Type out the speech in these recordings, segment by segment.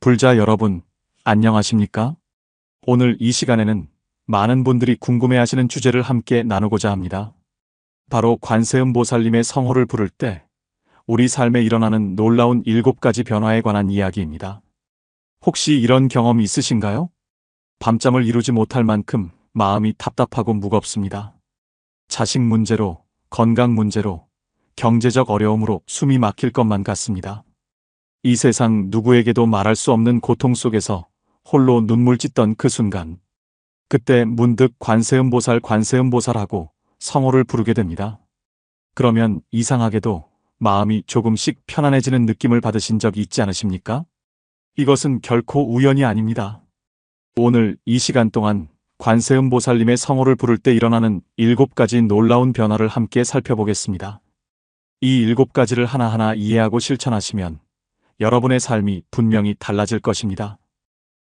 불자 여러분, 안녕하십니까? 오늘 이 시간에는 많은 분들이 궁금해하시는 주제를 함께 나누고자 합니다. 바로 관세음보살님의 성호를 부를 때 우리 삶에 일어나는 놀라운 7가지 변화에 관한 이야기입니다. 혹시 이런 경험 있으신가요? 밤잠을 이루지 못할 만큼 마음이 답답하고 무겁습니다. 자식 문제로, 건강 문제로, 경제적 어려움으로 숨이 막힐 것만 같습니다. 이 세상 누구에게도 말할 수 없는 고통 속에서 홀로 눈물 찢던 그 순간, 그때 문득 관세음보살하고 성호를 부르게 됩니다. 그러면 이상하게도 마음이 조금씩 편안해지는 느낌을 받으신 적 있지 않으십니까? 이것은 결코 우연이 아닙니다. 오늘 이 시간 동안 관세음보살님의 성호를 부를 때 일어나는 7가지 놀라운 변화를 함께 살펴보겠습니다. 이 7가지를 하나하나 이해하고 실천하시면 여러분의 삶이 분명히 달라질 것입니다.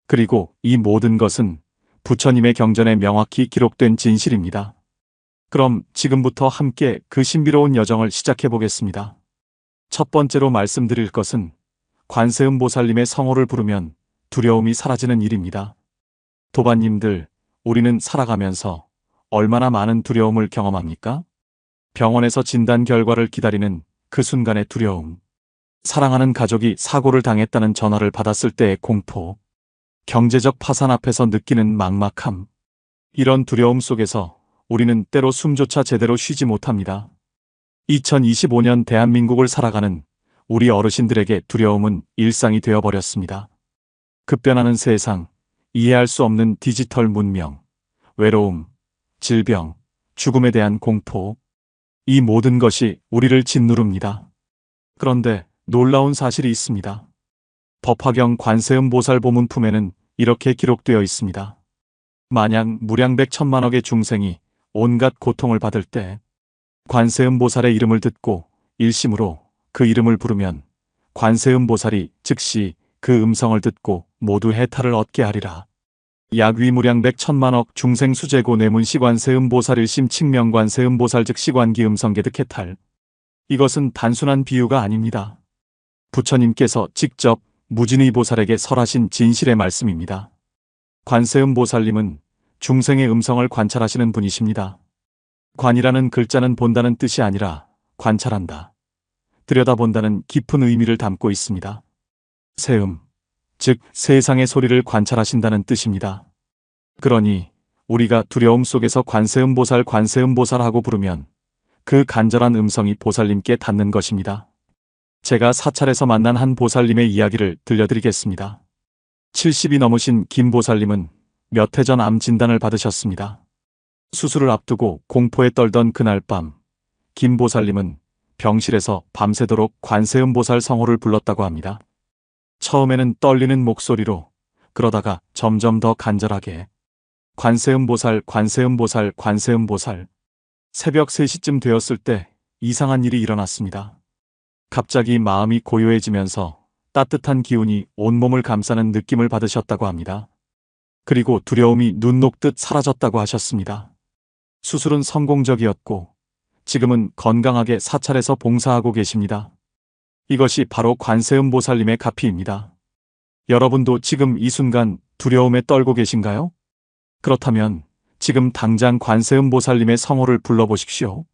그리고 이 모든 것은 부처님의 경전에 명확히 기록된 진실입니다. 그럼 지금부터 함께 그 신비로운 여정을 시작해 보겠습니다. 첫 번째로 말씀드릴 것은 관세음보살님의 성호를 부르면 두려움이 사라지는 일입니다. 도반님들, 우리는 살아가면서 얼마나 많은 두려움을 경험합니까? 병원에서 진단 결과를 기다리는 그 순간의 두려움, 사랑하는 가족이 사고를 당했다는 전화를 받았을 때의 공포, 경제적 파산 앞에서 느끼는 막막함, 이런 두려움 속에서 우리는 때로 숨조차 제대로 쉬지 못합니다. 2025년 대한민국을 살아가는 우리 어르신들에게 두려움은 일상이 되어버렸습니다. 급변하는 세상, 이해할 수 없는 디지털 문명, 외로움, 질병, 죽음에 대한 공포, 이 모든 것이 우리를 짓누릅니다. 그런데 놀라운 사실이 있습니다. 법화경 관세음보살 보문품에는 이렇게 기록되어 있습니다. 만약 무량백천만억의 중생이 온갖 고통을 받을 때 관세음보살의 이름을 듣고 일심으로 그 이름을 부르면 관세음보살이 즉시 그 음성을 듣고 모두 해탈을 얻게 하리라. 약위무량백천만억 중생수재고 내문시관세음보살 일심 칙명관세음보살 즉시관기 음성계득 해탈. 이것은 단순한 비유가 아닙니다. 부처님께서 직접 무진의보살에게 설하신 진실의 말씀입니다. 관세음보살님은 중생의 음성을 관찰하시는 분이십니다. 관이라는 글자는 본다는 뜻이 아니라 관찰한다, 들여다본다는 깊은 의미를 담고 있습니다. 세음, 즉 세상의 소리를 관찰하신다는 뜻입니다. 그러니 우리가 두려움 속에서 관세음보살 하고 부르면 그 간절한 음성이 보살님께 닿는 것입니다. 제가 사찰에서 만난 한 보살님의 이야기를 들려드리겠습니다. 70이 넘으신 김 보살님은 몇 해 전 암 진단을 받으셨습니다. 수술을 앞두고 공포에 떨던 그날 밤, 김 보살님은 병실에서 밤새도록 관세음보살 성호를 불렀다고 합니다. 처음에는 떨리는 목소리로, 그러다가 점점 더 간절하게 관세음보살. 새벽 3시쯤 되었을 때 이상한 일이 일어났습니다. 갑자기 마음이 고요해지면서 따뜻한 기운이 온몸을 감싸는 느낌을 받으셨다고 합니다. 그리고 두려움이 눈 녹듯 사라졌다고 하셨습니다. 수술은 성공적이었고 지금은 건강하게 사찰에서 봉사하고 계십니다. 이것이 바로 관세음보살님의 가피입니다. 여러분도 지금 이 순간 두려움에 떨고 계신가요? 그렇다면 지금 당장 관세음보살님의 성호를 불러보십시오.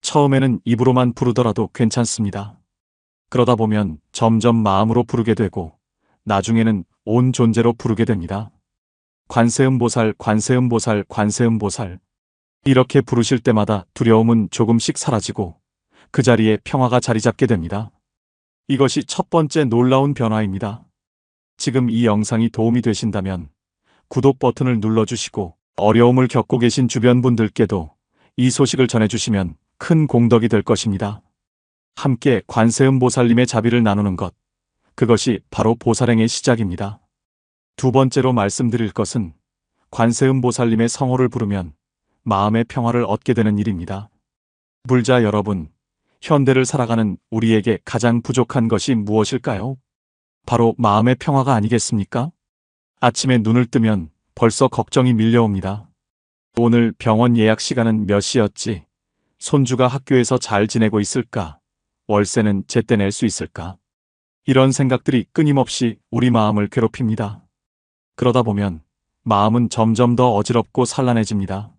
처음에는 입으로만 부르더라도 괜찮습니다. 그러다 보면 점점 마음으로 부르게 되고 나중에는 온 존재로 부르게 됩니다. 관세음보살. 이렇게 부르실 때마다 두려움은 조금씩 사라지고 그 자리에 평화가 자리 잡게 됩니다. 이것이 첫 번째 놀라운 변화입니다. 지금 이 영상이 도움이 되신다면 구독 버튼을 눌러주시고 어려움을 겪고 계신 주변 분들께도 이 소식을 전해주시면 큰 공덕이 될 것입니다. 함께 관세음보살님의 자비를 나누는 것, 그것이 바로 보살행의 시작입니다. 두 번째로 말씀드릴 것은 관세음보살님의 성호를 부르면 마음의 평화를 얻게 되는 일입니다. 불자 여러분, 현대를 살아가는 우리에게 가장 부족한 것이 무엇일까요? 바로 마음의 평화가 아니겠습니까? 아침에 눈을 뜨면 벌써 걱정이 밀려옵니다. 오늘 병원 예약 시간은 몇 시였지? 손주가 학교에서 잘 지내고 있을까? 월세는 제때 낼 수 있을까? 이런 생각들이 끊임없이 우리 마음을 괴롭힙니다. 그러다 보면 마음은 점점 더 어지럽고 산란해집니다.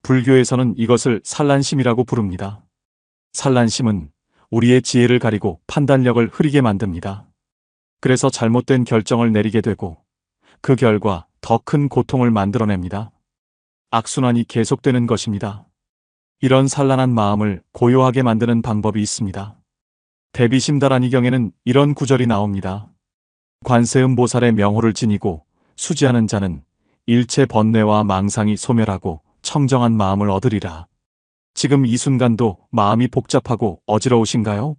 불교에서는 이것을 산란심이라고 부릅니다. 산란심은 우리의 지혜를 가리고 판단력을 흐리게 만듭니다. 그래서 잘못된 결정을 내리게 되고 그 결과 더 큰 고통을 만들어냅니다. 악순환이 계속되는 것입니다. 이런 산란한 마음을 고요하게 만드는 방법이 있습니다. 대비심다라니경에는 이런 구절이 나옵니다. 관세음보살의 명호를 지니고 수지하는 자는 일체 번뇌와 망상이 소멸하고 청정한 마음을 얻으리라. 지금 이 순간도 마음이 복잡하고 어지러우신가요?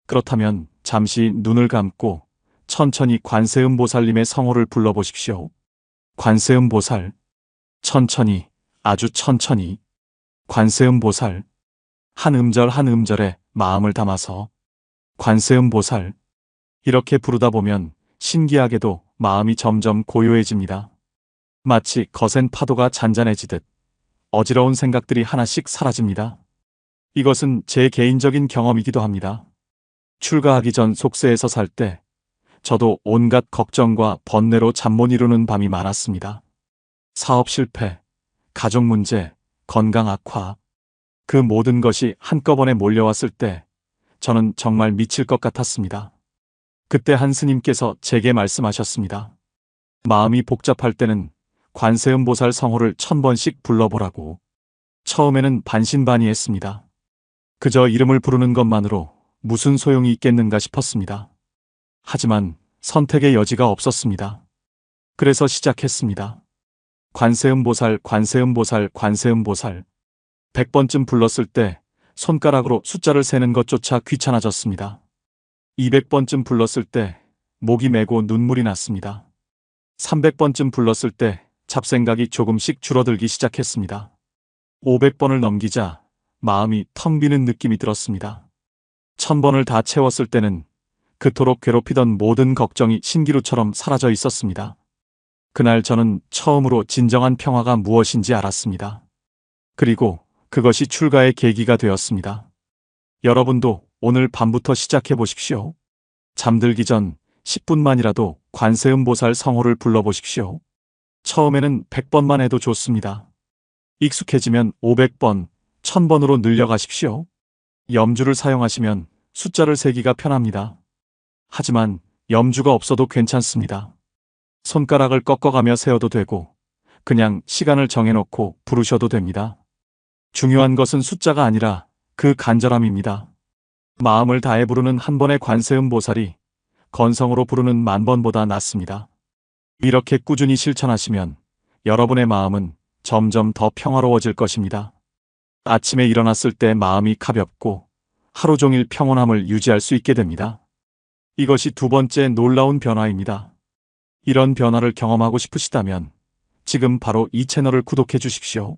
그렇다면 잠시 눈을 감고 천천히 관세음보살님의 성호를 불러보십시오. 관세음보살. 천천히, 아주 천천히. 관세음보살. 한 음절 한 음절에 마음을 담아서 관세음보살. 이렇게 부르다 보면 신기하게도 마음이 점점 고요해집니다. 마치 거센 파도가 잔잔해지듯 어지러운 생각들이 하나씩 사라집니다. 이것은 제 개인적인 경험이기도 합니다. 출가하기 전 속세에서 살 때 저도 온갖 걱정과 번뇌로 잠 못 이루는 밤이 많았습니다. 사업 실패, 가족 문제, 건강 악화, 그 모든 것이 한꺼번에 몰려왔을 때 저는 정말 미칠 것 같았습니다. 그때 한 스님께서 제게 말씀하셨습니다. 마음이 복잡할 때는 관세음보살 성호를 1000번씩 불러보라고. 처음에는 반신반의했습니다. 그저 이름을 부르는 것만으로 무슨 소용이 있겠는가 싶었습니다. 하지만 선택의 여지가 없었습니다. 그래서 시작했습니다. 관세음보살, 관세음보살, 관세음보살. 100번쯤 불렀을 때 손가락으로 숫자를 세는 것조차 귀찮아졌습니다. 200번쯤 불렀을 때 목이 메고 눈물이 났습니다. 300번쯤 불렀을 때 잡생각이 조금씩 줄어들기 시작했습니다. 500번을 넘기자 마음이 텅 비는 느낌이 들었습니다. 1000번을 다 채웠을 때는 그토록 괴롭히던 모든 걱정이 신기루처럼 사라져 있었습니다. 그날 저는 처음으로 진정한 평화가 무엇인지 알았습니다. 그리고 그것이 출가의 계기가 되었습니다. 여러분도 오늘 밤부터 시작해 보십시오. 잠들기 전 10분만이라도 관세음보살 성호를 불러보십시오. 처음에는 100번만 해도 좋습니다. 익숙해지면 500번, 1000번으로 늘려가십시오. 염주를 사용하시면 숫자를 세기가 편합니다. 하지만 염주가 없어도 괜찮습니다. 손가락을 꺾어가며 세어도 되고 그냥 시간을 정해놓고 부르셔도 됩니다. 중요한 것은 숫자가 아니라 그 간절함입니다. 마음을 다해 부르는 한 번의 관세음보살이 건성으로 부르는 10,000번보다 낫습니다. 이렇게 꾸준히 실천하시면 여러분의 마음은 점점 더 평화로워질 것입니다. 아침에 일어났을 때 마음이 가볍고 하루 종일 평온함을 유지할 수 있게 됩니다. 이것이 두 번째 놀라운 변화입니다. 이런 변화를 경험하고 싶으시다면 지금 바로 이 채널을 구독해 주십시오.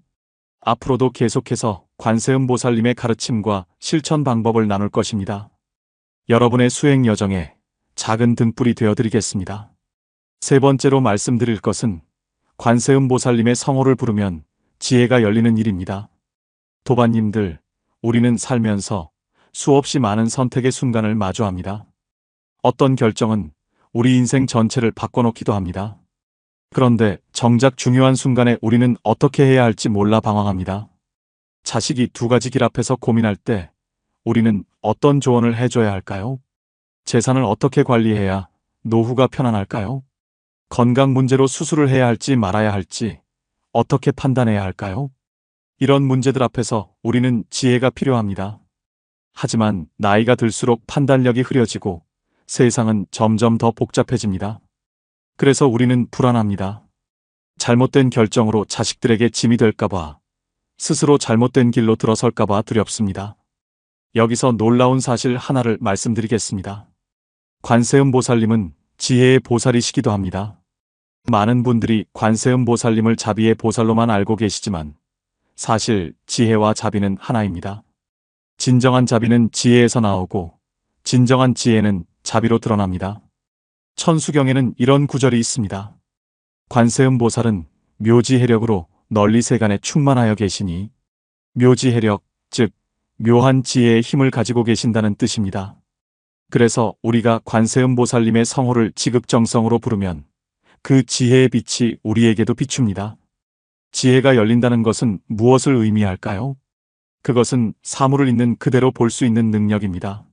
앞으로도 계속해서 관세음보살님의 가르침과 실천 방법을 나눌 것입니다. 여러분의 수행 여정에 작은 등불이 되어드리겠습니다. 세 번째로 말씀드릴 것은 관세음보살님의 성호를 부르면 지혜가 열리는 일입니다. 도반님들, 우리는 살면서 수없이 많은 선택의 순간을 마주합니다. 어떤 결정은 우리 인생 전체를 바꿔놓기도 합니다. 그런데 정작 중요한 순간에 우리는 어떻게 해야 할지 몰라 방황합니다. 자식이 2가지 길 앞에서 고민할 때 우리는 어떤 조언을 해줘야 할까요? 재산을 어떻게 관리해야 노후가 편안할까요? 건강 문제로 수술을 해야 할지 말아야 할지 어떻게 판단해야 할까요? 이런 문제들 앞에서 우리는 지혜가 필요합니다. 하지만 나이가 들수록 판단력이 흐려지고 세상은 점점 더 복잡해집니다. 그래서 우리는 불안합니다. 잘못된 결정으로 자식들에게 짐이 될까봐, 스스로 잘못된 길로 들어설까봐 두렵습니다. 여기서 놀라운 사실 하나를 말씀드리겠습니다. 관세음보살님은 지혜의 보살이시기도 합니다. 많은 분들이 관세음보살님을 자비의 보살로만 알고 계시지만 사실 지혜와 자비는 하나입니다. 진정한 자비는 지혜에서 나오고 진정한 지혜는 자비로 드러납니다. 천수경에는 이런 구절이 있습니다. 관세음보살은 묘지해력으로 널리 세간에 충만하여 계시니, 묘지해력, 즉 묘한 지혜의 힘을 가지고 계신다는 뜻입니다. 그래서 우리가 관세음보살님의 성호를 지극정성으로 부르면 그 지혜의 빛이 우리에게도 비춥니다. 지혜가 열린다는 것은 무엇을 의미할까요? 그것은 사물을 있는 그대로 볼 수 있는 능력입니다.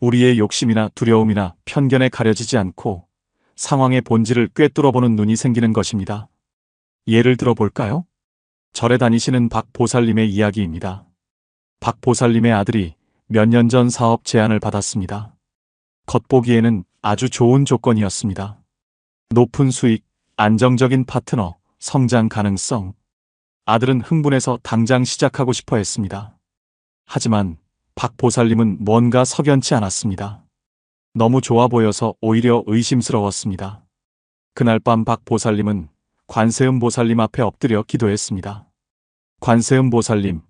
우리의 욕심이나 두려움이나 편견에 가려지지 않고 상황의 본질을 꿰뚫어보는 눈이 생기는 것입니다. 예를 들어 볼까요? 절에 다니시는 박 보살님의 이야기입니다. 박 보살님의 아들이 몇 년 전 사업 제안을 받았습니다. 겉보기에는 아주 좋은 조건이었습니다. 높은 수익, 안정적인 파트너, 성장 가능성. 아들은 흥분해서 당장 시작하고 싶어 했습니다. 하지만 박 보살님은 뭔가 석연치 않았습니다. 너무 좋아 보여서 오히려 의심스러웠습니다. 그날 밤 박 보살님은 관세음 보살님 앞에 엎드려 기도했습니다. 관세음 보살님,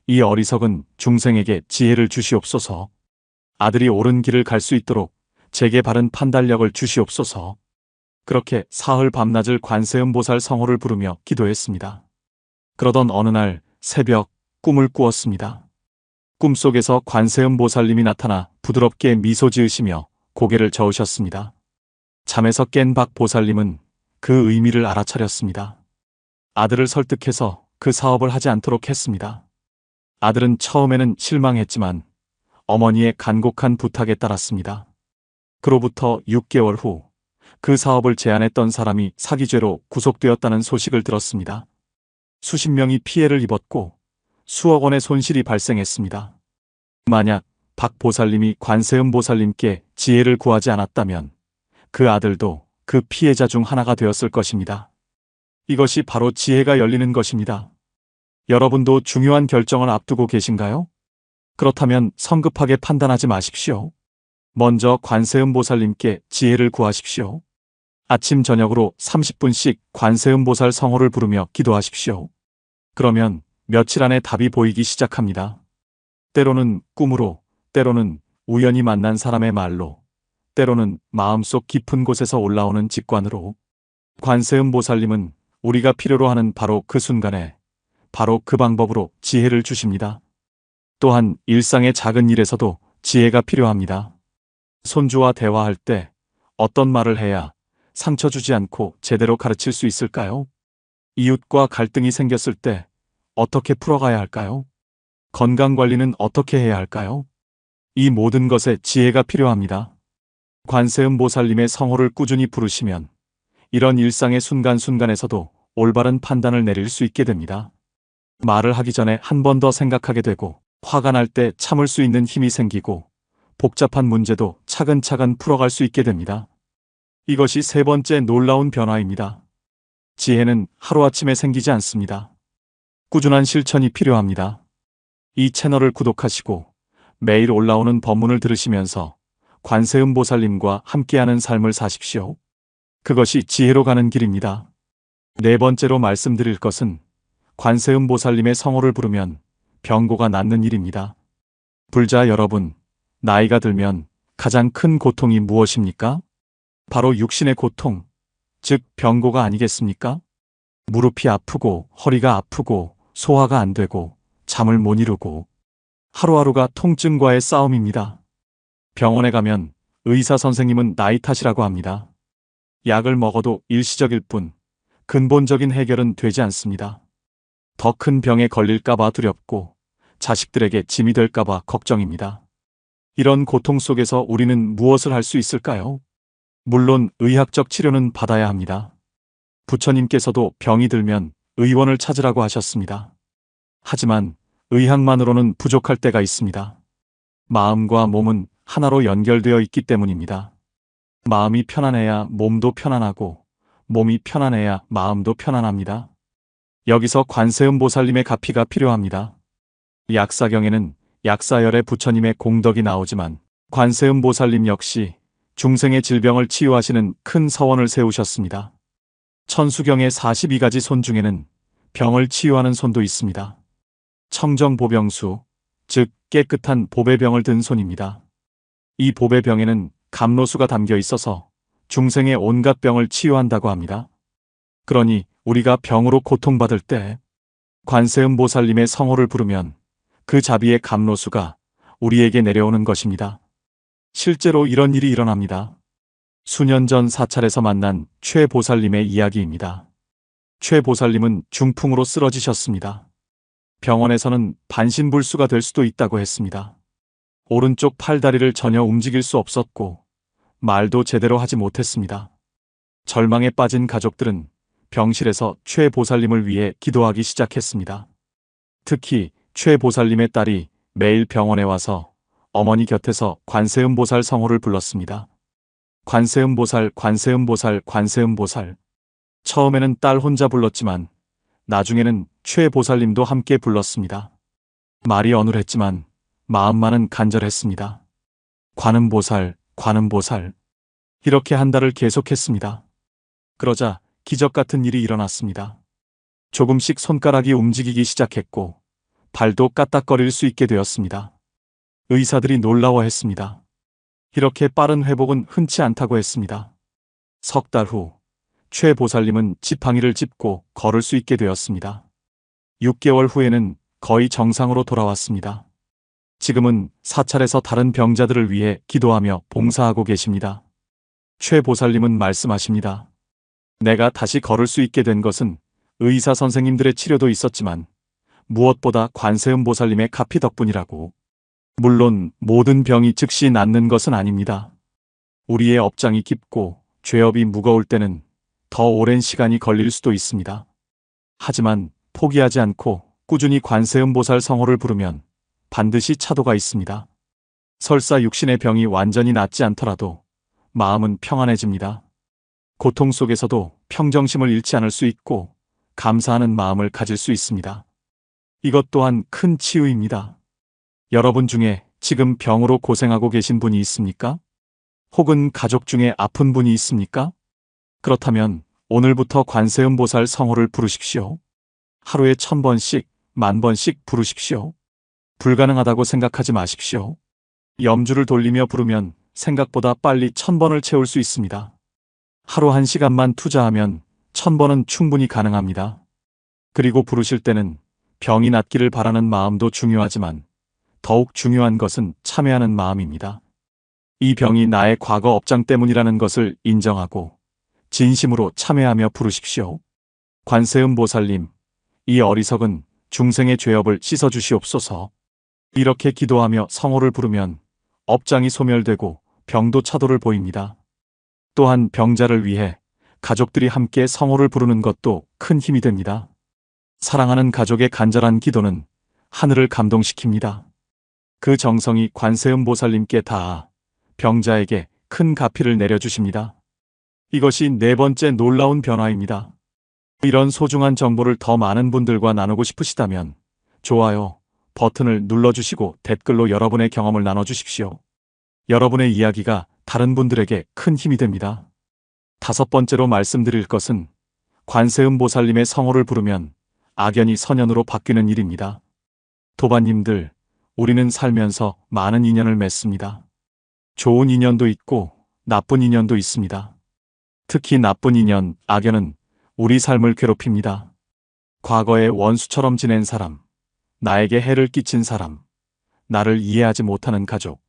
이 어리석은 중생에게 지혜를 주시옵소서. 아들이 옳은 길을 갈 수 있도록 제게 바른 판단력을 주시옵소서. 그렇게 사흘 밤낮을 관세음 보살 성호를 부르며 기도했습니다. 그러던 어느 날 새벽 꿈을 꾸었습니다. 꿈속에서 관세음 보살님이 나타나 부드럽게 미소 지으시며 고개를 저으셨습니다. 잠에서 깬 박 보살님은 그 의미를 알아차렸습니다. 아들을 설득해서 그 사업을 하지 않도록 했습니다. 아들은 처음에는 실망했지만 어머니의 간곡한 부탁에 따랐습니다. 그로부터 6개월 후 그 사업을 제안했던 사람이 사기죄로 구속되었다는 소식을 들었습니다. 수십 명이 피해를 입었고 수억 원의 손실이 발생했습니다. 만약 박 보살님이 관세음 보살님께 지혜를 구하지 않았다면 그 아들도 그 피해자 중 하나가 되었을 것입니다. 이것이 바로 지혜가 열리는 것입니다. 여러분도 중요한 결정을 앞두고 계신가요? 그렇다면 성급하게 판단하지 마십시오. 먼저 관세음 보살님께 지혜를 구하십시오. 아침 저녁으로 30분씩 관세음 보살 성호를 부르며 기도하십시오. 그러면 며칠 안에 답이 보이기 시작합니다. 때로는 꿈으로, 때로는 우연히 만난 사람의 말로, 때로는 마음속 깊은 곳에서 올라오는 직관으로. 관세음 보살님은 우리가 필요로 하는 바로 그 순간에, 바로 그 방법으로 지혜를 주십니다. 또한 일상의 작은 일에서도 지혜가 필요합니다. 손주와 대화할 때 어떤 말을 해야 상처 주지 않고 제대로 가르칠 수 있을까요? 이웃과 갈등이 생겼을 때 어떻게 풀어가야 할까요? 건강관리는 어떻게 해야 할까요? 이 모든 것에 지혜가 필요합니다. 관세음 보살님의 성호를 꾸준히 부르시면 이런 일상의 순간순간에서도 올바른 판단을 내릴 수 있게 됩니다. 말을 하기 전에 한 번 더 생각하게 되고, 화가 날 때 참을 수 있는 힘이 생기고, 복잡한 문제도 차근차근 풀어갈 수 있게 됩니다. 이것이 세 번째 놀라운 변화입니다. 지혜는 하루아침에 생기지 않습니다. 꾸준한 실천이 필요합니다. 이 채널을 구독하시고 매일 올라오는 법문을 들으시면서 관세음 보살님과 함께하는 삶을 사십시오. 그것이 지혜로 가는 길입니다. 네 번째로 말씀드릴 것은 관세음 보살님의 성호를 부르면 병고가 낫는 일입니다. 불자 여러분, 나이가 들면 가장 큰 고통이 무엇입니까? 바로 육신의 고통, 즉 병고가 아니겠습니까? 무릎이 아프고 허리가 아프고 소화가 안 되고 잠을 못 이루고 하루하루가 통증과의 싸움입니다. 병원에 가면 의사 선생님은 나이 탓이라고 합니다. 약을 먹어도 일시적일 뿐 근본적인 해결은 되지 않습니다. 더 큰 병에 걸릴까봐 두렵고 자식들에게 짐이 될까봐 걱정입니다. 이런 고통 속에서 우리는 무엇을 할 수 있을까요? 물론 의학적 치료는 받아야 합니다. 부처님께서도 병이 들면 의원을 찾으라고 하셨습니다. 하지만 의학만으로는 부족할 때가 있습니다. 마음과 몸은 하나로 연결되어 있기 때문입니다. 마음이 편안해야 몸도 편안하고 몸이 편안해야 마음도 편안합니다. 여기서 관세음 보살님의 가피가 필요합니다. 약사경에는 약사열의 부처님의 공덕이 나오지만 관세음 보살님 역시 중생의 질병을 치유하시는 큰 서원을 세우셨습니다. 천수경의 42가지 손 중에는 병을 치유하는 손도 있습니다. 청정보병수, 즉 깨끗한 보배병을 든 손입니다. 이 보배병에는 감로수가 담겨 있어서 중생의 온갖 병을 치유한다고 합니다. 그러니 우리가 병으로 고통받을 때 관세음 보살님의 성호를 부르면 그 자비의 감로수가 우리에게 내려오는 것입니다. 실제로 이런 일이 일어납니다. 수년 전 사찰에서 만난 최 보살님의 이야기입니다. 최 보살님은 중풍으로 쓰러지셨습니다. 병원에서는 반신불수가 될 수도 있다고 했습니다. 오른쪽 팔다리를 전혀 움직일 수 없었고 말도 제대로 하지 못했습니다. 절망에 빠진 가족들은 병실에서 최 보살님을 위해 기도하기 시작했습니다. 특히 최 보살님의 딸이 매일 병원에 와서 어머니 곁에서 관세음보살 성호를 불렀습니다. 관세음보살, 관세음보살, 관세음보살. 처음에는 딸 혼자 불렀지만 나중에는 최 보살님도 함께 불렀습니다. 말이 어눌했지만 마음만은 간절했습니다. 관음보살, 관음보살. 이렇게 한 달을 계속했습니다. 그러자 기적 같은 일이 일어났습니다. 조금씩 손가락이 움직이기 시작했고 발도 까딱거릴 수 있게 되었습니다. 의사들이 놀라워했습니다. 이렇게 빠른 회복은 흔치 않다고 했습니다. 석 달 후 최 보살님은 지팡이를 짚고 걸을 수 있게 되었습니다. 6개월 후에는 거의 정상으로 돌아왔습니다. 지금은 사찰에서 다른 병자들을 위해 기도하며 봉사하고 계십니다. 최 보살님은 말씀하십니다. 내가 다시 걸을 수 있게 된 것은 의사 선생님들의 치료도 있었지만 무엇보다 관세음 보살님의 가피 덕분이라고. 물론 모든 병이 즉시 낫는 것은 아닙니다. 우리의 업장이 깊고 죄업이 무거울 때는 더 오랜 시간이 걸릴 수도 있습니다. 하지만 포기하지 않고 꾸준히 관세음보살 성호를 부르면 반드시 차도가 있습니다. 설사 육신의 병이 완전히 낫지 않더라도 마음은 평안해집니다. 고통 속에서도 평정심을 잃지 않을 수 있고 감사하는 마음을 가질 수 있습니다. 이것 또한 큰 치유입니다. 여러분 중에 지금 병으로 고생하고 계신 분이 있습니까? 혹은 가족 중에 아픈 분이 있습니까? 그렇다면 오늘부터 관세음보살 성호를 부르십시오. 하루에 1000번씩, 10,000번씩 부르십시오. 불가능하다고 생각하지 마십시오. 염주를 돌리며 부르면 생각보다 빨리 1000번을 채울 수 있습니다. 하루 1시간만 투자하면 1000번은 충분히 가능합니다. 그리고 부르실 때는 병이 낫기를 바라는 마음도 중요하지만 더욱 중요한 것은 참회하는 마음입니다. 이 병이 나의 과거 업장 때문이라는 것을 인정하고 진심으로 참회하며 부르십시오. 관세음보살님, 이 어리석은 중생의 죄업을 씻어주시옵소서. 이렇게 기도하며 성호를 부르면 업장이 소멸되고 병도 차도를 보입니다. 또한 병자를 위해 가족들이 함께 성호를 부르는 것도 큰 힘이 됩니다. 사랑하는 가족의 간절한 기도는 하늘을 감동시킵니다. 그 정성이 관세음보살님께 닿아 병자에게 큰 가피를 내려주십니다. 이것이 네 번째 놀라운 변화입니다. 이런 소중한 정보를 더 많은 분들과 나누고 싶으시다면 좋아요 버튼을 눌러주시고 댓글로 여러분의 경험을 나눠주십시오. 여러분의 이야기가 다른 분들에게 큰 힘이 됩니다. 5번째로 말씀드릴 것은 관세음보살님의 성호를 부르면 악연이 선연으로 바뀌는 일입니다. 도반님들, 우리는 살면서 많은 인연을 맺습니다. 좋은 인연도 있고 나쁜 인연도 있습니다. 특히 나쁜 인연, 악연은 우리 삶을 괴롭힙니다. 과거에 원수처럼 지낸 사람, 나에게 해를 끼친 사람, 나를 이해하지 못하는 가족.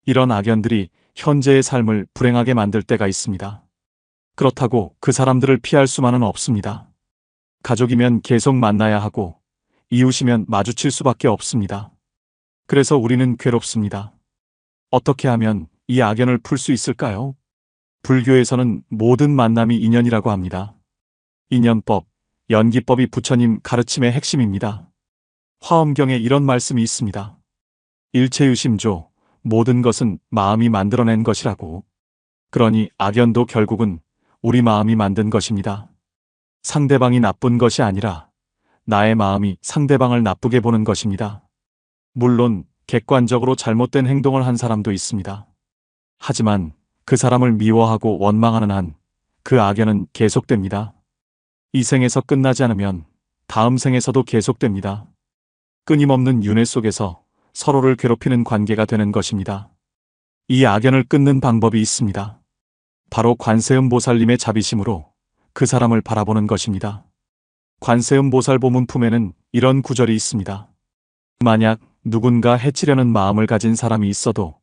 이런 악연들이 현재의 삶을 불행하게 만들 때가 있습니다. 그렇다고 그 사람들을 피할 수만은 없습니다. 가족이면 계속 만나야 하고 이웃이면 마주칠 수밖에 없습니다. 그래서 우리는 괴롭습니다. 어떻게 하면 이 악연을 풀 수 있을까요? 불교에서는 모든 만남이 인연이라고 합니다. 인연법, 연기법이 부처님 가르침의 핵심입니다. 화엄경에 이런 말씀이 있습니다. 일체유심조, 모든 것은 마음이 만들어낸 것이라고. 그러니 악연도 결국은 우리 마음이 만든 것입니다. 상대방이 나쁜 것이 아니라 나의 마음이 상대방을 나쁘게 보는 것입니다. 물론 객관적으로 잘못된 행동을 한 사람도 있습니다. 하지만 그 사람을 미워하고 원망하는 한 그 악연은 계속됩니다. 이 생에서 끝나지 않으면 다음 생에서도 계속됩니다. 끊임없는 윤회 속에서 서로를 괴롭히는 관계가 되는 것입니다. 이 악연을 끊는 방법이 있습니다. 바로 관세음보살님의 자비심으로 그 사람을 바라보는 것입니다. 관세음보살 보문품에는 이런 구절이 있습니다. 만약 누군가 해치려는 마음을 가진 사람이 있어도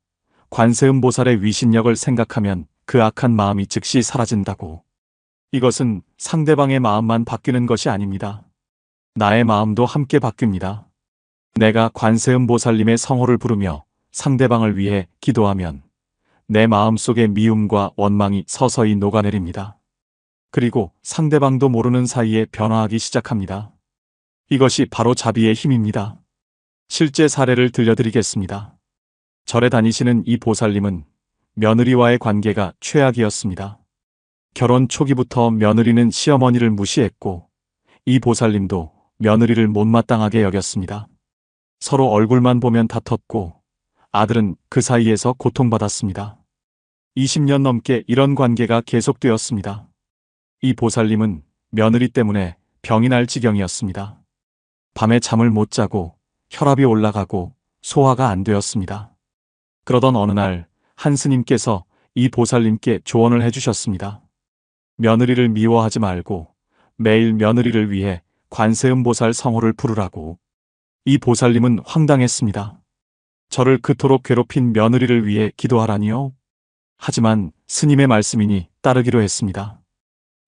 관세음보살의 위신력을 생각하면 그 악한 마음이 즉시 사라진다고. 이것은 상대방의 마음만 바뀌는 것이 아닙니다. 나의 마음도 함께 바뀝니다. 내가 관세음보살님의 성호를 부르며 상대방을 위해 기도하면 내 마음속의 미움과 원망이 서서히 녹아내립니다. 그리고 상대방도 모르는 사이에 변화하기 시작합니다. 이것이 바로 자비의 힘입니다. 실제 사례를 들려드리겠습니다. 절에 다니시는 이 보살님은 며느리와의 관계가 최악이었습니다. 결혼 초기부터 며느리는 시어머니를 무시했고 이 보살님도 며느리를 못마땅하게 여겼습니다. 서로 얼굴만 보면 다퉜고 아들은 그 사이에서 고통받았습니다. 20년 넘게 이런 관계가 계속되었습니다. 이 보살님은 며느리 때문에 병이 날 지경이었습니다. 밤에 잠을 못 자고 혈압이 올라가고 소화가 안 되었습니다. 그러던 어느 날 한 스님께서 이 보살님께 조언을 해주셨습니다. 며느리를 미워하지 말고 매일 며느리를 위해 관세음보살 성호를 부르라고. 이 보살님은 황당했습니다. 저를 그토록 괴롭힌 며느리를 위해 기도하라니요? 하지만 스님의 말씀이니 따르기로 했습니다.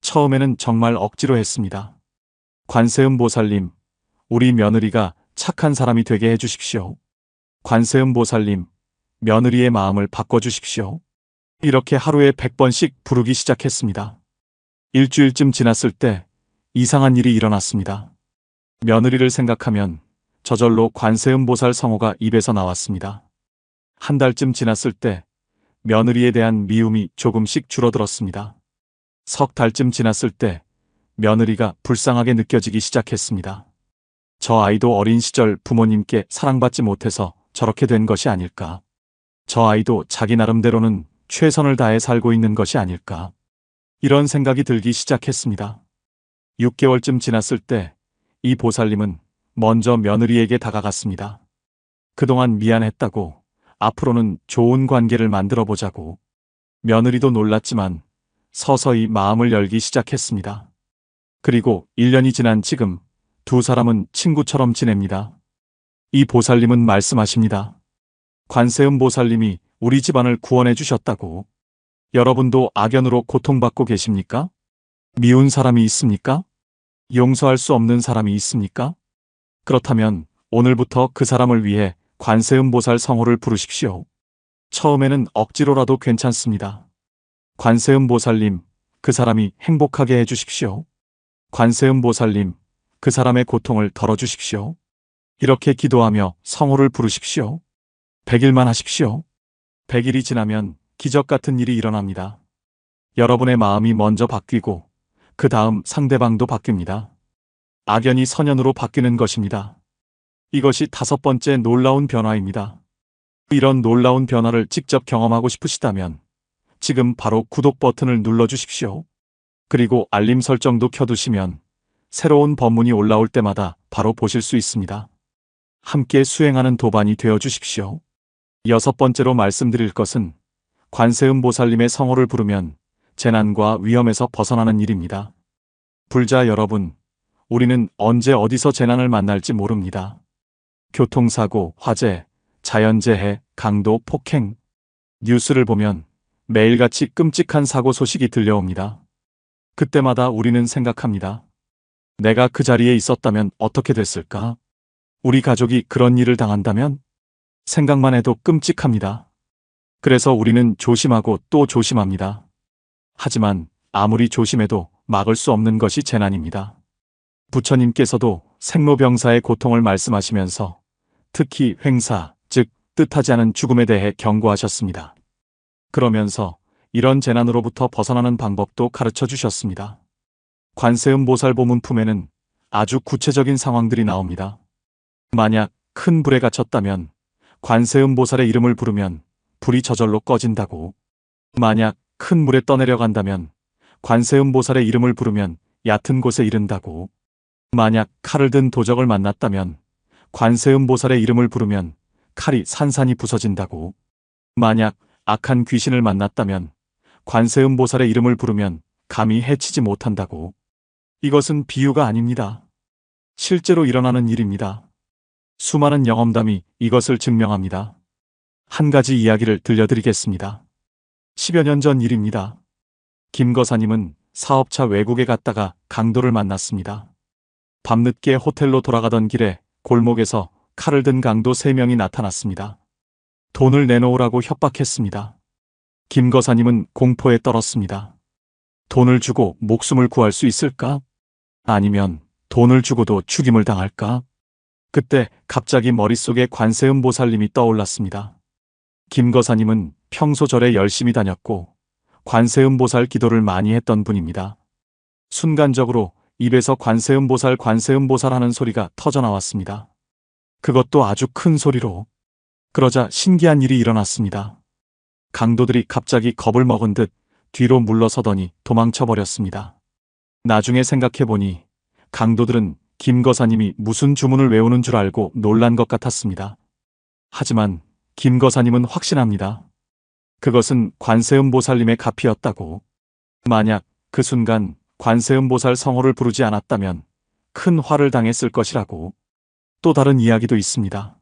처음에는 정말 억지로 했습니다. 관세음보살님, 우리 며느리가 착한 사람이 되게 해주십시오. 관세음보살님, 며느리의 마음을 바꿔주십시오. 이렇게 하루에 100번씩 부르기 시작했습니다. 일주일쯤 지났을 때 이상한 일이 일어났습니다. 며느리를 생각하면 저절로 관세음보살 성호가 입에서 나왔습니다. 한 달쯤 지났을 때 며느리에 대한 미움이 조금씩 줄어들었습니다. 석 달쯤 지났을 때 며느리가 불쌍하게 느껴지기 시작했습니다. 저 아이도 어린 시절 부모님께 사랑받지 못해서 저렇게 된 것이 아닐까. 저 아이도 자기 나름대로는 최선을 다해 살고 있는 것이 아닐까. 이런 생각이 들기 시작했습니다. 6개월쯤 지났을 때 이 보살님은 먼저 며느리에게 다가갔습니다. 그동안 미안했다고, 앞으로는 좋은 관계를 만들어 보자고. 며느리도 놀랐지만 서서히 마음을 열기 시작했습니다. 그리고 1년이 지난 지금 두 사람은 친구처럼 지냅니다. 이 보살님은 말씀하십니다. 관세음보살님이 우리 집안을 구원해 주셨다고. 여러분도 악연으로 고통받고 계십니까? 미운 사람이 있습니까? 용서할 수 없는 사람이 있습니까? 그렇다면 오늘부터 그 사람을 위해 관세음보살 성호를 부르십시오. 처음에는 억지로라도 괜찮습니다. 관세음보살님, 그 사람이 행복하게 해주십시오. 관세음보살님, 그 사람의 고통을 덜어주십시오. 이렇게 기도하며 성호를 부르십시오. 100일만 하십시오. 100일이 지나면 기적 같은 일이 일어납니다. 여러분의 마음이 먼저 바뀌고 그 다음 상대방도 바뀝니다. 악연이 선연으로 바뀌는 것입니다. 이것이 5번째 놀라운 변화입니다. 이런 놀라운 변화를 직접 경험하고 싶으시다면 지금 바로 구독 버튼을 눌러주십시오. 그리고 알림 설정도 켜두시면 새로운 법문이 올라올 때마다 바로 보실 수 있습니다. 함께 수행하는 도반이 되어주십시오. 6번째로 말씀드릴 것은 관세음보살님의 성호를 부르면 재난과 위험에서 벗어나는 일입니다. 불자 여러분, 우리는 언제 어디서 재난을 만날지 모릅니다. 교통사고, 화재, 자연재해, 강도, 폭행. 뉴스를 보면 매일같이 끔찍한 사고 소식이 들려옵니다. 그때마다 우리는 생각합니다. 내가 그 자리에 있었다면 어떻게 됐을까? 우리 가족이 그런 일을 당한다면? 생각만 해도 끔찍합니다. 그래서 우리는 조심하고 또 조심합니다. 하지만 아무리 조심해도 막을 수 없는 것이 재난입니다. 부처님께서도 생로병사의 고통을 말씀하시면서 특히 횡사, 즉 뜻하지 않은 죽음에 대해 경고하셨습니다. 그러면서 이런 재난으로부터 벗어나는 방법도 가르쳐 주셨습니다. 관세음보살 보문품에는 아주 구체적인 상황들이 나옵니다. 만약 큰 불에 갇혔다면 관세음보살의 이름을 부르면 불이 저절로 꺼진다고. 만약 큰 물에 떠내려간다면 관세음보살의 이름을 부르면 얕은 곳에 이른다고. 만약 칼을 든 도적을 만났다면 관세음보살의 이름을 부르면 칼이 산산이 부서진다고. 만약 악한 귀신을 만났다면 관세음보살의 이름을 부르면 감히 해치지 못한다고. 이것은 비유가 아닙니다. 실제로 일어나는 일입니다. 수많은 영험담이 이것을 증명합니다. 한 가지 이야기를 들려드리겠습니다. 10여 년 전 일입니다. 김 거사님은 사업차 외국에 갔다가 강도를 만났습니다. 밤늦게 호텔로 돌아가던 길에 골목에서 칼을 든 강도 3명이 나타났습니다. 돈을 내놓으라고 협박했습니다. 김 거사님은 공포에 떨었습니다. 돈을 주고 목숨을 구할 수 있을까? 아니면 돈을 주고도 죽임을 당할까? 그때 갑자기 머릿속에 관세음 보살님이 떠올랐습니다. 김 거사님은 평소 절에 열심히 다녔고 관세음 보살 기도를 많이 했던 분입니다. 순간적으로 입에서 관세음 보살 하는 소리가 터져나왔습니다. 그것도 아주 큰 소리로. 그러자 신기한 일이 일어났습니다. 강도들이 갑자기 겁을 먹은 듯 뒤로 물러서더니 도망쳐버렸습니다. 나중에 생각해보니 강도들은 김 거사님이 무슨 주문을 외우는 줄 알고 놀란 것 같았습니다. 하지만 김 거사님은 확신합니다. 그것은 관세음 보살님의 가피였다고. 만약 그 순간 관세음 보살 성호를 부르지 않았다면 큰 화를 당했을 것이라고. 또 다른 이야기도 있습니다.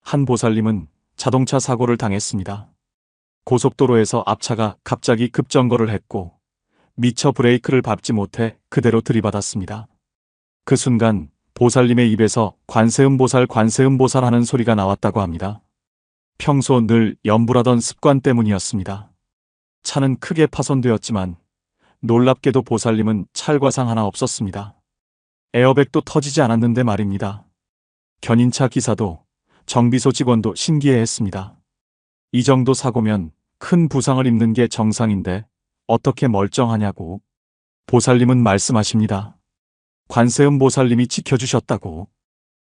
한 보살님은 자동차 사고를 당했습니다. 고속도로에서 앞차가 갑자기 급정거를 했고 미처 브레이크를 밟지 못해 그대로 들이받았습니다. 그 순간 보살님의 입에서 관세음 보살 하는 소리가 나왔다고 합니다. 평소 늘 염불하던 습관 때문이었습니다. 차는 크게 파손되었지만 놀랍게도 보살님은 찰과상 하나 없었습니다. 에어백도 터지지 않았는데 말입니다. 견인차 기사도 정비소 직원도 신기해했습니다. 이 정도 사고면 큰 부상을 입는 게 정상인데 어떻게 멀쩡하냐고. 보살님은 말씀하십니다. 관세음 보살님이 지켜주셨다고.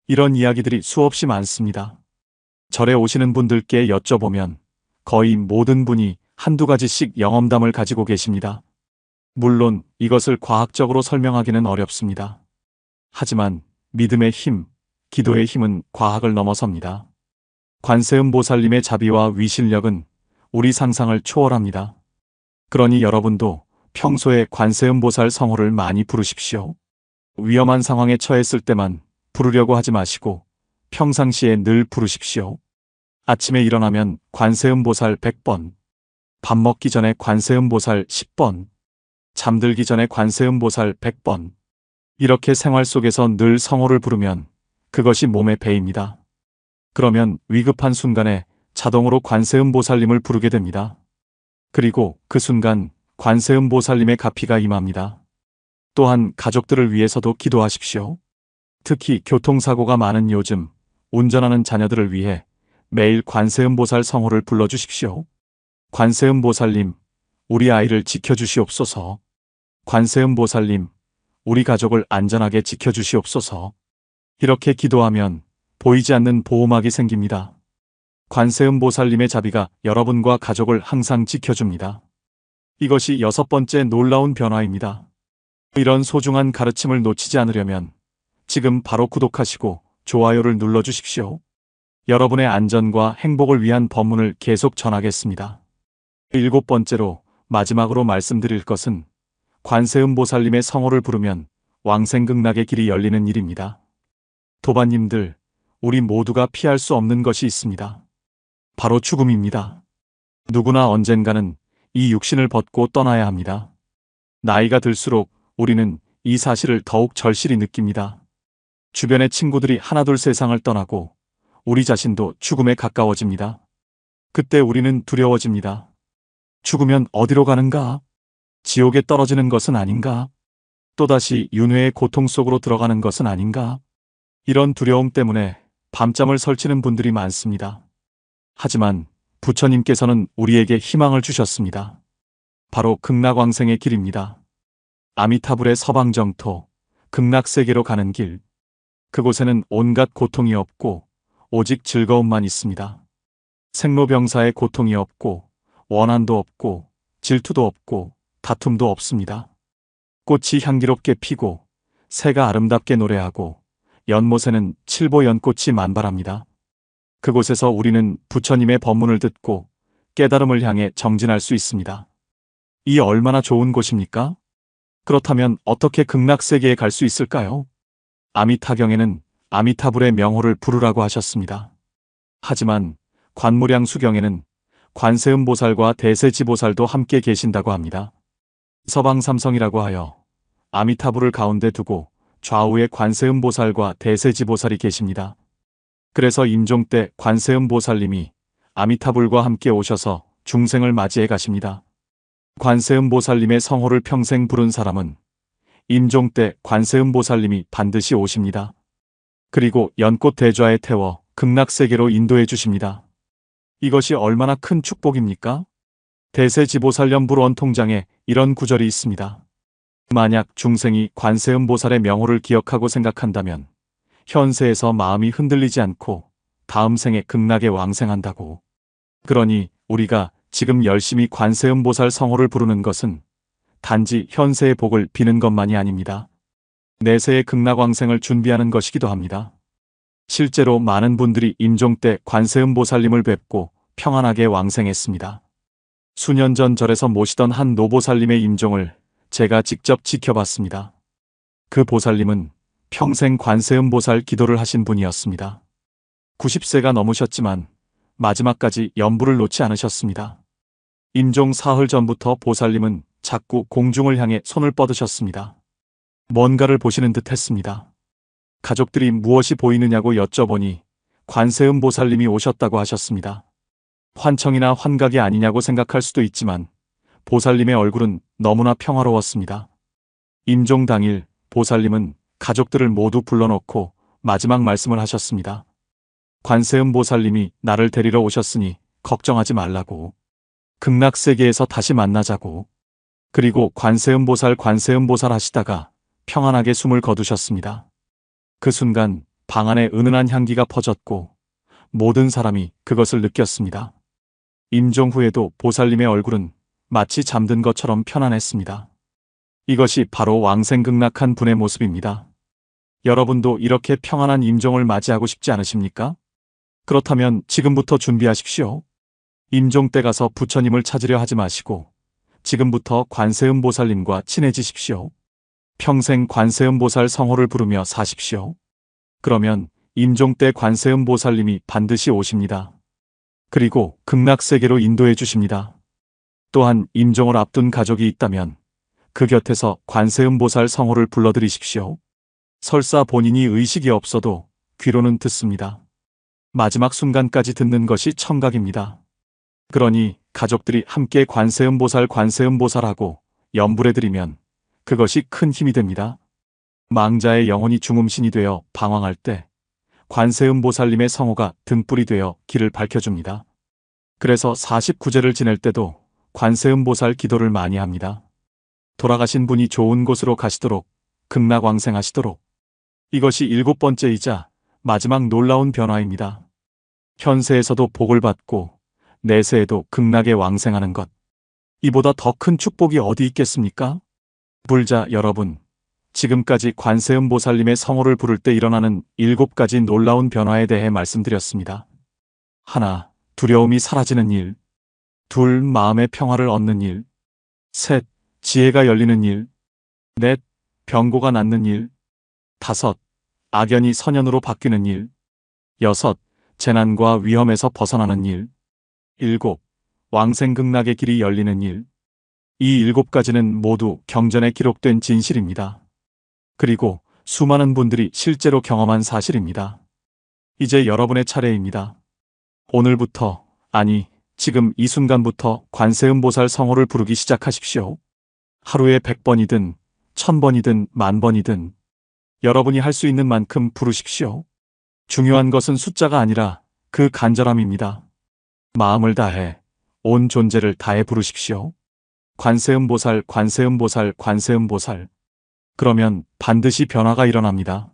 이런 이야기들이 수없이 많습니다. 절에 오시는 분들께 여쭤보면 거의 모든 분이 한두 가지씩 영험담을 가지고 계십니다. 물론 이것을 과학적으로 설명하기는 어렵습니다. 하지만 믿음의 힘, 기도의 힘은 과학을 넘어섭니다. 관세음 보살님의 자비와 위실력은 우리 상상을 초월합니다. 그러니 여러분도 평소에 관세음 보살 성호를 많이 부르십시오. 위험한 상황에 처했을 때만 부르려고 하지 마시고 평상시에 늘 부르십시오. 아침에 일어나면 관세음 보살 100번, 밥 먹기 전에 관세음 보살 10번, 잠들기 전에 관세음 보살 100번. 이렇게 생활 속에서 늘 성호를 부르면 그것이 몸에 배입니다. 그러면 위급한 순간에 자동으로 관세음 보살님을 부르게 됩니다. 그리고 그 순간 관세음 보살님의 가피가 임합니다. 또한 가족들을 위해서도 기도하십시오. 특히 교통사고가 많은 요즘 운전하는 자녀들을 위해 매일 관세음 보살 성호를 불러주십시오. 관세음 보살님, 우리 아이를 지켜주시옵소서. 관세음 보살님, 우리 가족을 안전하게 지켜주시옵소서. 이렇게 기도하면 보이지 않는 보호막이 생깁니다. 관세음 보살님의 자비가 여러분과 가족을 항상 지켜줍니다. 이것이 6번째 놀라운 변화입니다. 이런 소중한 가르침을 놓치지 않으려면 지금 바로 구독하시고 좋아요를 눌러주십시오. 여러분의 안전과 행복을 위한 법문을 계속 전하겠습니다. 7번째로 마지막으로 말씀드릴 것은 관세음 보살님의 성호를 부르면 왕생극락의 길이 열리는 일입니다. 도반님들, 우리 모두가 피할 수 없는 것이 있습니다. 바로 죽음입니다. 누구나 언젠가는 이 육신을 벗고 떠나야 합니다. 나이가 들수록 우리는 이 사실을 더욱 절실히 느낍니다. 주변의 친구들이 하나둘 세상을 떠나고 우리 자신도 죽음에 가까워집니다. 그때 우리는 두려워집니다. 죽으면 어디로 가는가? 지옥에 떨어지는 것은 아닌가? 또다시 윤회의 고통 속으로 들어가는 것은 아닌가? 이런 두려움 때문에 밤잠을 설치는 분들이 많습니다. 하지만 부처님께서는 우리에게 희망을 주셨습니다. 바로 극락왕생의 길입니다. 아미타불의 서방정토, 극락세계로 가는 길. 그곳에는 온갖 고통이 없고 오직 즐거움만 있습니다. 생로병사의 고통이 없고 원한도 없고 질투도 없고 다툼도 없습니다. 꽃이 향기롭게 피고 새가 아름답게 노래하고 연못에는 칠보 연꽃이 만발합니다. 그곳에서 우리는 부처님의 법문을 듣고 깨달음을 향해 정진할 수 있습니다. 이 얼마나 좋은 곳입니까? 그렇다면 어떻게 극락세계에 갈 수 있을까요? 아미타경에는 아미타불의 명호를 부르라고 하셨습니다. 하지만 관무량 수경에는 관세음보살과 대세지보살도 함께 계신다고 합니다. 서방삼성이라고 하여 아미타불을 가운데 두고 좌우에 관세음보살과 대세지보살이 계십니다. 그래서 임종 때 관세음보살님이 아미타불과 함께 오셔서 중생을 맞이해 가십니다. 관세음보살님의 성호를 평생 부른 사람은 임종 때 관세음보살님이 반드시 오십니다. 그리고 연꽃 대좌에 태워 극락세계로 인도해 주십니다. 이것이 얼마나 큰 축복입니까? 대세지보살연불원 통장에 이런 구절이 있습니다. 만약 중생이 관세음보살의 명호를 기억하고 생각한다면 현세에서 마음이 흔들리지 않고 다음 생에 극락에 왕생한다고. 그러니 우리가 지금 열심히 관세음보살 성호를 부르는 것은 단지 현세의 복을 비는 것만이 아닙니다. 내세의 극락왕생을 준비하는 것이기도 합니다. 실제로 많은 분들이 임종 때 관세음보살님을 뵙고 평안하게 왕생했습니다. 수년 전 절에서 모시던 한 노보살님의 임종을 제가 직접 지켜봤습니다. 그 보살님은 평생 관세음보살 기도를 하신 분이었습니다. 90세가 넘으셨지만 마지막까지 연부를 놓지 않으셨습니다. 임종 사흘 전부터 보살님은 자꾸 공중을 향해 손을 뻗으셨습니다. 뭔가를 보시는 듯 했습니다. 가족들이 무엇이 보이느냐고 여쭤보니 관세음보살님이 오셨다고 하셨습니다. 환청이나 환각이 아니냐고 생각할 수도 있지만 보살님의 얼굴은 너무나 평화로웠습니다. 임종 당일 보살님은 가족들을 모두 불러놓고 마지막 말씀을 하셨습니다. 관세음보살님이 나를 데리러 오셨으니 걱정하지 말라고. 극락세계에서 다시 만나자고. 그리고 관세음보살 하시다가 평안하게 숨을 거두셨습니다. 그 순간 방 안에 은은한 향기가 퍼졌고 모든 사람이 그것을 느꼈습니다. 임종 후에도 보살님의 얼굴은 마치 잠든 것처럼 편안했습니다. 이것이 바로 왕생극락한 분의 모습입니다. 여러분도 이렇게 평안한 임종을 맞이하고 싶지 않으십니까? 그렇다면 지금부터 준비하십시오. 임종 때 가서 부처님을 찾으려 하지 마시고 지금부터 관세음보살님과 친해지십시오. 평생 관세음보살 성호를 부르며 사십시오. 그러면 임종 때 관세음보살님이 반드시 오십니다. 그리고 극락세계로 인도해 주십니다. 또한 임종을 앞둔 가족이 있다면 그 곁에서 관세음보살 성호를 불러드리십시오. 설사 본인이 의식이 없어도 귀로는 듣습니다. 마지막 순간까지 듣는 것이 청각입니다. 그러니 가족들이 함께 관세음보살하고 연불해드리면 그것이 큰 힘이 됩니다. 망자의 영혼이 중음신이 되어 방황할 때 관세음보살님의 성호가 등불이 되어 길을 밝혀줍니다. 그래서 49제를 지낼 때도 관세음보살 기도를 많이 합니다. 돌아가신 분이 좋은 곳으로 가시도록, 극락왕생하시도록. 이것이 7번째이자 마지막 놀라운 변화입니다. 현세에서도 복을 받고 내세에도 극락에 왕생하는 것. 이보다 더 큰 축복이 어디 있겠습니까? 불자 여러분, 지금까지 관세음보살님의 성호를 부를 때 일어나는 7가지 놀라운 변화에 대해 말씀드렸습니다. 하나, 두려움이 사라지는 일. 둘, 마음의 평화를 얻는 일. 셋, 지혜가 열리는 일. 넷, 병고가 낫는 일. 다섯, 악연이 선연으로 바뀌는 일. 여섯, 재난과 위험에서 벗어나는 일. 일곱, 왕생극락의 길이 열리는 일. 이 7가지는 모두 경전에 기록된 진실입니다. 그리고 수많은 분들이 실제로 경험한 사실입니다. 이제 여러분의 차례입니다. 오늘부터, 아니, 지금 이 순간부터 관세음보살 성호를 부르기 시작하십시오. 하루에 100번이든 1000번이든 10,000번이든 여러분이 할 수 있는 만큼 부르십시오. 중요한 것은 숫자가 아니라 그 간절함입니다. 마음을 다해, 온 존재를 다해 부르십시오. 관세음보살. 그러면 반드시 변화가 일어납니다.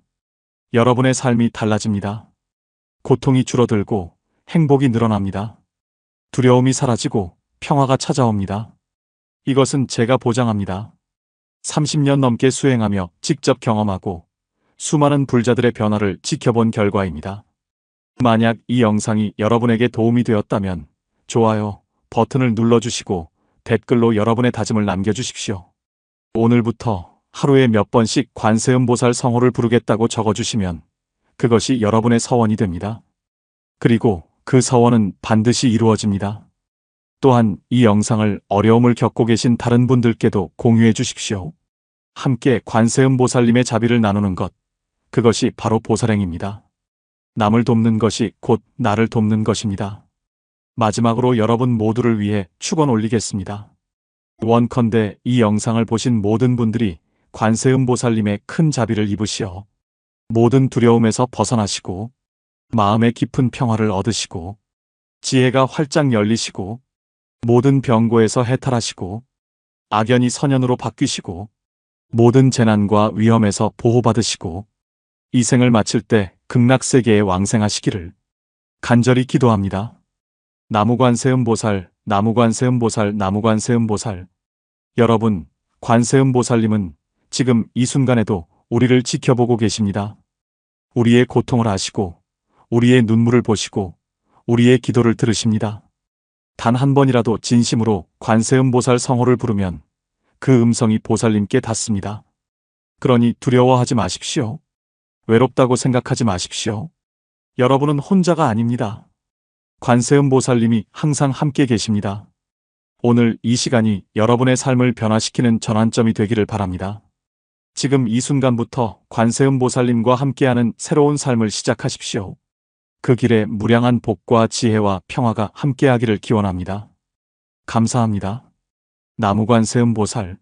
여러분의 삶이 달라집니다. 고통이 줄어들고 행복이 늘어납니다. 두려움이 사라지고 평화가 찾아옵니다. 이것은 제가 보장합니다. 30년 넘게 수행하며 직접 경험하고 수많은 불자들의 변화를 지켜본 결과입니다. 만약 이 영상이 여러분에게 도움이 되었다면 좋아요 버튼을 눌러주시고 댓글로 여러분의 다짐을 남겨주십시오. 오늘부터 하루에 몇 번씩 관세음보살 성호를 부르겠다고 적어주시면 그것이 여러분의 서원이 됩니다. 그리고 그 서원은 반드시 이루어집니다. 또한 이 영상을 어려움을 겪고 계신 다른 분들께도 공유해 주십시오. 함께 관세음보살님의 자비를 나누는 것, 그것이 바로 보살행입니다. 남을 돕는 것이 곧 나를 돕는 것입니다. 마지막으로 여러분 모두를 위해 축원 올리겠습니다. 원컨대 이 영상을 보신 모든 분들이 관세음보살님의 큰 자비를 입으시어 모든 두려움에서 벗어나시고 마음의 깊은 평화를 얻으시고 지혜가 활짝 열리시고 모든 병고에서 해탈하시고 악연이 선연으로 바뀌시고 모든 재난과 위험에서 보호받으시고 이 생을 마칠 때 극락세계에 왕생하시기를 간절히 기도합니다. 나무관세음보살, 나무관세음보살, 나무관세음보살. 여러분, 관세음보살님은 지금 이 순간에도 우리를 지켜보고 계십니다. 우리의 고통을 아시고 우리의 눈물을 보시고 우리의 기도를 들으십니다. 단 한 번이라도 진심으로 관세음보살 성호를 부르면 그 음성이 보살님께 닿습니다. 그러니 두려워하지 마십시오. 외롭다고 생각하지 마십시오. 여러분은 혼자가 아닙니다. 관세음보살님이 항상 함께 계십니다. 오늘 이 시간이 여러분의 삶을 변화시키는 전환점이 되기를 바랍니다. 지금 이 순간부터 관세음보살님과 함께하는 새로운 삶을 시작하십시오. 그 길에 무량한 복과 지혜와 평화가 함께하기를 기원합니다. 감사합니다. 나무관세음보살